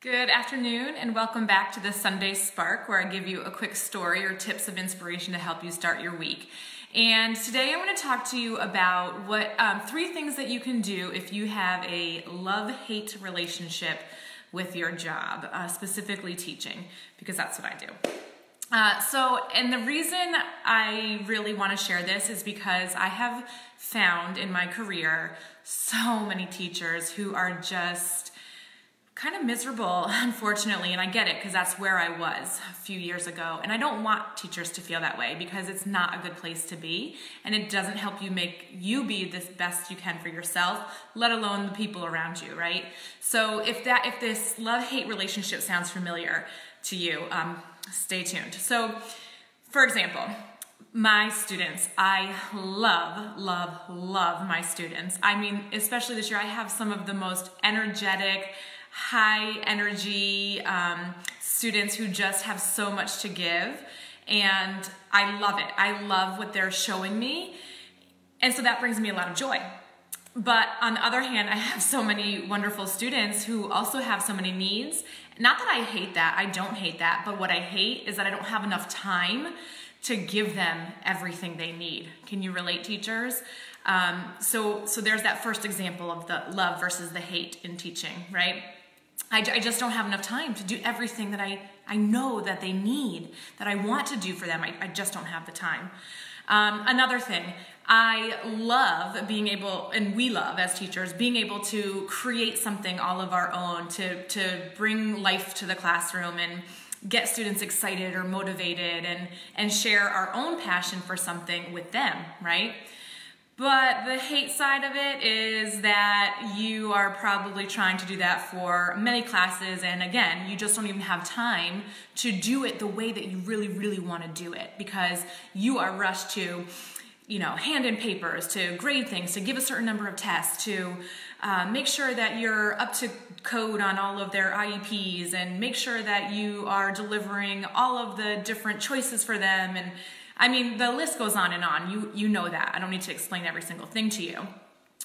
Good afternoon and welcome back to the Sunday Spark, where I give you a quick story or tips of inspiration to help you start your week. And today I'm going to talk to you about three things that you can do if you have a love-hate relationship with your job, specifically teaching, because that's what I do. And the reason I really want to share this is because I have found in my career so many teachers who are just kind of miserable, unfortunately, and I get it because that's where I was a few years ago, and I don't want teachers to feel that way because it's not a good place to be, and it doesn't help you make you be the best you can for yourself, let alone the people around you, right? So if this love-hate relationship sounds familiar to you, stay tuned. So, for example, my students, I love my students. I mean, especially this year, I have some of the most energetic, high energy students who just have so much to give, and I love it. I love what they're showing me, and so that brings me a lot of joy. But on the other hand, I have so many wonderful students who also have so many needs. Not that I hate that, I don't hate that, but what I hate is that I don't have enough time to give them everything they need. Can you relate, teachers? So there's that first example of the love versus the hate in teaching, right? I just don't have enough time to do everything that I know that they need, that I want to do for them. I just don't have the time. Another thing, I love being able, and we love as teachers, being able to create something all of our own, to bring life to the classroom and get students excited or motivated and share our own passion for something with them, right? But the hate side of it is that you are probably trying to do that for many classes, and again, you just don't even have time to do it the way that you really want to do it because you are rushed to, hand in papers, to grade things, to give a certain number of tests, to make sure that you're up to code on all of their IEPs, and make sure that you are delivering all of the different choices for them. And I mean, the list goes on and on. You know that. I don't need to explain every single thing to you.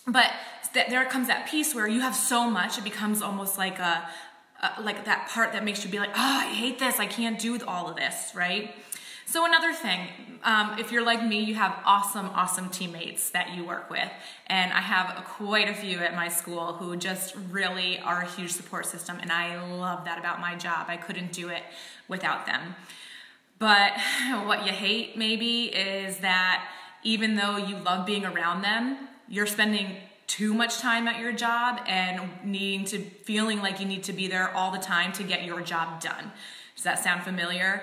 But there comes that piece where you have so much, it becomes almost like like that part that makes you be like, oh, I hate this. I can't do all of this, right? So another thing, if you're like me, you have awesome teammates that you work with. And I have quite a few at my school who just really are a huge support system. And I love that about my job. I couldn't do it without them. But what you hate maybe is that even though you love being around them, you're spending too much time at your job and feeling like you need to be there all the time to get your job done. Does that sound familiar?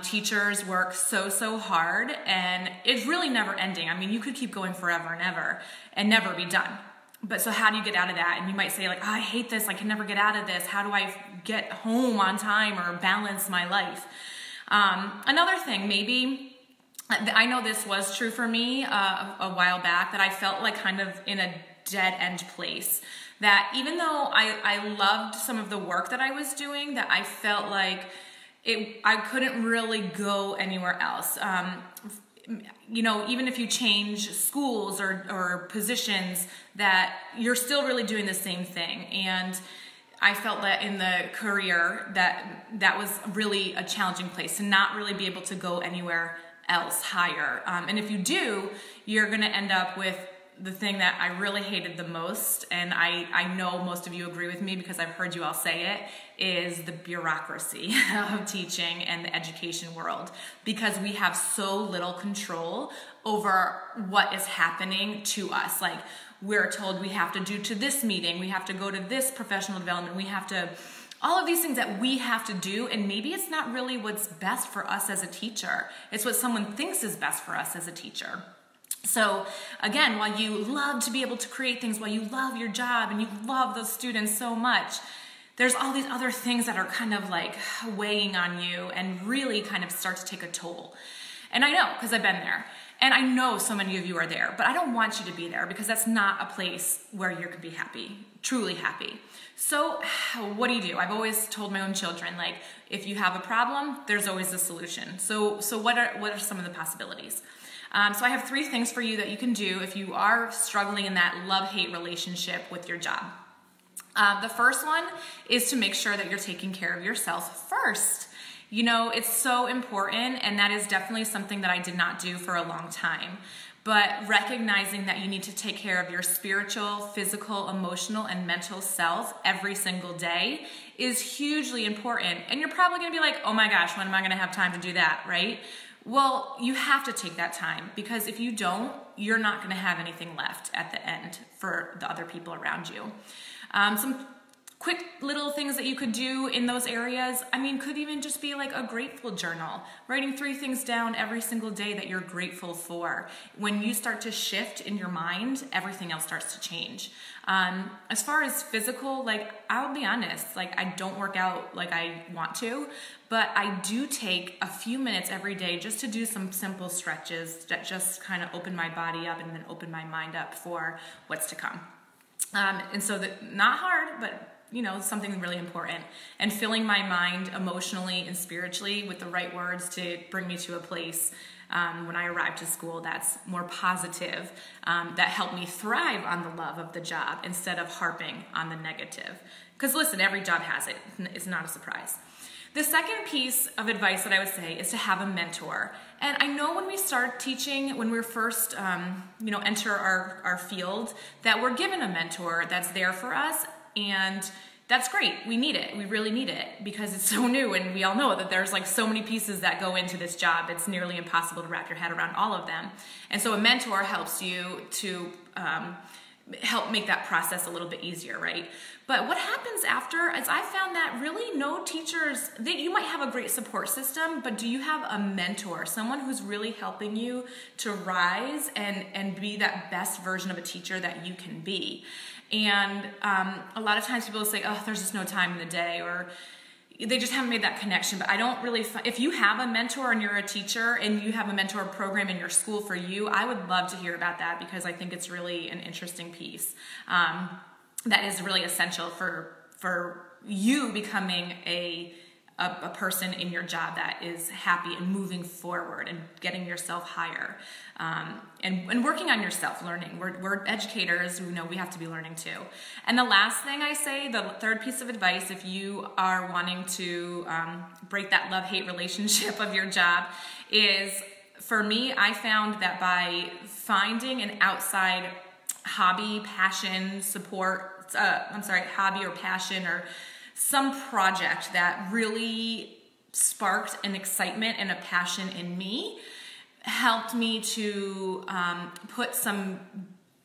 Teachers work so hard, and it's really never ending. I mean, you could keep going forever and ever and never be done. But so how do you get out of that? And you might say like, oh, I hate this. I can never get out of this. How do I get home on time or balance my life? Another thing, maybe, I know this was true for me a while back, that I felt like kind of in a dead end place. That even though I loved some of the work that I was doing, that I felt like I couldn't really go anywhere else. Even if you change schools or positions, that you're still really doing the same thing. And I felt that in the career that was really a challenging place to not really be able to go anywhere else higher. And if you do, you're going to end up with the thing that I really hated the most, and I know most of you agree with me because I've heard you all say it, is the bureaucracy of teaching and the education world, because we have so little control over what is happening to us. Like, we're told we have to do to this meeting, we have to go to this professional development, we have to, all of these things that we have to do, and maybe it's not really what's best for us as a teacher. It's what someone thinks is best for us as a teacher. So again, while you love to be able to create things, while you love your job and you love those students so much, there's all these other things that are kind of like weighing on you and really kind of start to take a toll. And I know, because I've been there. And I know so many of you are there, but I don't want you to be there because that's not a place where you can be happy, truly happy. So what do? I've always told my own children, like, if you have a problem, there's always a solution. So what are some of the possibilities? So I have three things for you that you can do if you are struggling in that love-hate relationship with your job. The first one is to make sure that you're taking care of yourself first. You know, it's so important, and that is definitely something that I did not do for a long time. But recognizing that you need to take care of your spiritual, physical, emotional, and mental self every single day is hugely important. And you're probably gonna be like, oh my gosh, when am I gonna have time to do that, right? Well, you have to take that time, because if you don't, you're not gonna have anything left at the end for the other people around you. Some quick little things that you could do in those areas, I mean, could even just be like a grateful journal, writing 3 things down every single day that you're grateful for. When you start to shift in your mind, everything else starts to change. As far as physical, like, I'll be honest, like, I don't work out like I want to, but I do take a few minutes every day just to do some simple stretches that just kind of open my body up and then open my mind up for what's to come. And so that, not hard, but you know, something really important, and filling my mind emotionally and spiritually with the right words to bring me to a place when I arrive to school that's more positive, that help me thrive on the love of the job instead of harping on the negative. Because listen, every job has it. It's not a surprise. The second piece of advice that I would say is to have a mentor. And I know when we start teaching, when we're first, enter our field, that we're given a mentor that's there for us. And that's great. We need it. We really need it, because it's so new, and we all know that there's like so many pieces that go into this job. It's nearly impossible to wrap your head around all of them. And so a mentor helps you to help make that process a little bit easier, right? But what happens after is I found that really no teachers, you might have a great support system, but do you have a mentor, someone who's really helping you to rise and be that best version of a teacher that you can be? And a lot of times people will say, oh, there's just no time in the day, or they just haven't made that connection. But I don't really, if you have a mentor and you're a teacher and you have a mentor program in your school for you, I would love to hear about that, because I think it's really an interesting piece that is really essential for you becoming a person in your job that is happy and moving forward and getting yourself higher, and working on yourself, learning. We're educators, we know we have to be learning too. And the last thing I say, the third piece of advice, if you are wanting to break that love-hate relationship of your job, is, for me, I found that by finding an outside hobby, passion, hobby or passion, or some project that really sparked an excitement and a passion in me, helped me to put some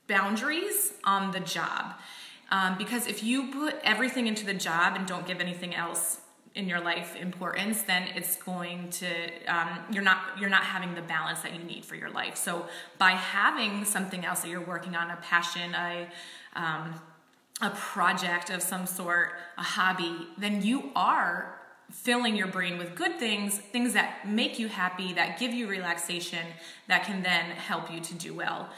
boundaries on the job. Because if you put everything into the job and don't give anything else in your life importance, then it's going to, you're not having the balance that you need for your life. So by having something else that you're working on, a passion, a project of some sort, a hobby, then you are filling your brain with good things that make you happy, that give you relaxation, that can then help you to do well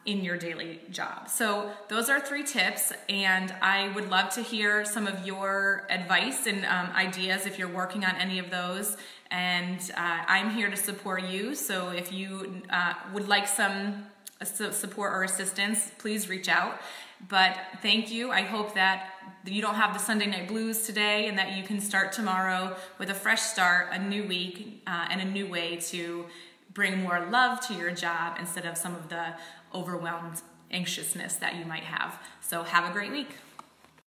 in your daily job. So those are 3 tips, and I would love to hear some of your advice and ideas if you're working on any of those. And I'm here to support you, so if you would like some support or assistance, please reach out. But thank you. I hope that you don't have the Sunday night blues today, and that you can start tomorrow with a fresh start, a new week, and a new way to bring more love to your job instead of some of the overwhelmed anxiousness that you might have. So have a great week.